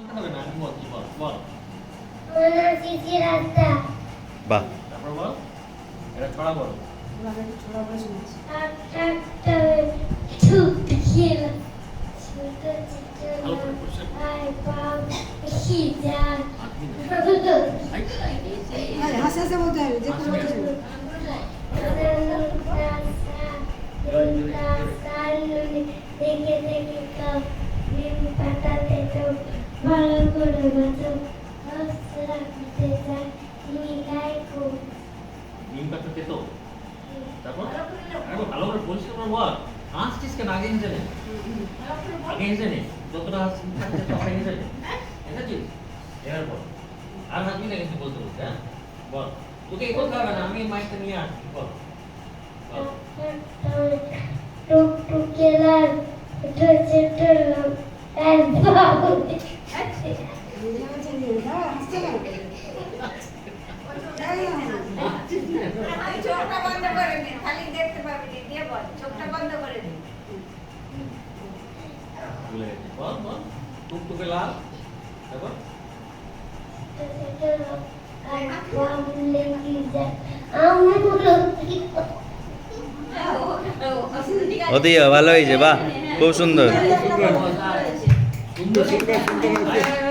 হবে না, আমি বলছি, বল বল। আমার চিঠি রাস্তা বাহ, তারপর বল, এটা ছড়া বল। একটা ছুটি খেলা ছোট ভালো করে পরিষ্কার কর। আই বাপ খিদা আঁকবি না। আই, হাসি হাসি বলতে হবে যে কোনো হাসি কিছু। দেখে দেখে খাও ডিম পাতাতে তো ভালো করে বাঁচো রাস্তা খেতে যায় তুমি গায়ে খুব নিম পাতা খেতো। তারপর আরে ভালো করে পরিষ্কার করে বল। হাসছিস কেন? আগে হেসে নে, আগে হেসে নে, যতটা হাসি থাকছে ততটা হেসে নে। হেসেছিস? এবার বল। আর হাসবি না কিন্তু বলতে বলতে, হ্যাঁ? বল। তোকে এই কথা হবে না, আমি মাইকটা নিয়ে আসছি, বল। বল। টুকটুকেলার ছোট ছোট লোক এক বাবু নিজে বলছে নিয়ে দাও হাসছে না হাসছিস না? আমি চোখটা বন্ধ করে নে, খালি দেখতে পাবি না, দিয়ে বল, চোখটা বন্ধ করে নে। ভুলে গেছি। বল, বল। টুকটুকে লাল। তারপর? ছোট লোক এক বাবু লেগে যায় আমগুলো কি অতি ভালো হয়েছে, বাহ, খুব সুন্দর। সুন্দর, সুন্দর, সুন্দর।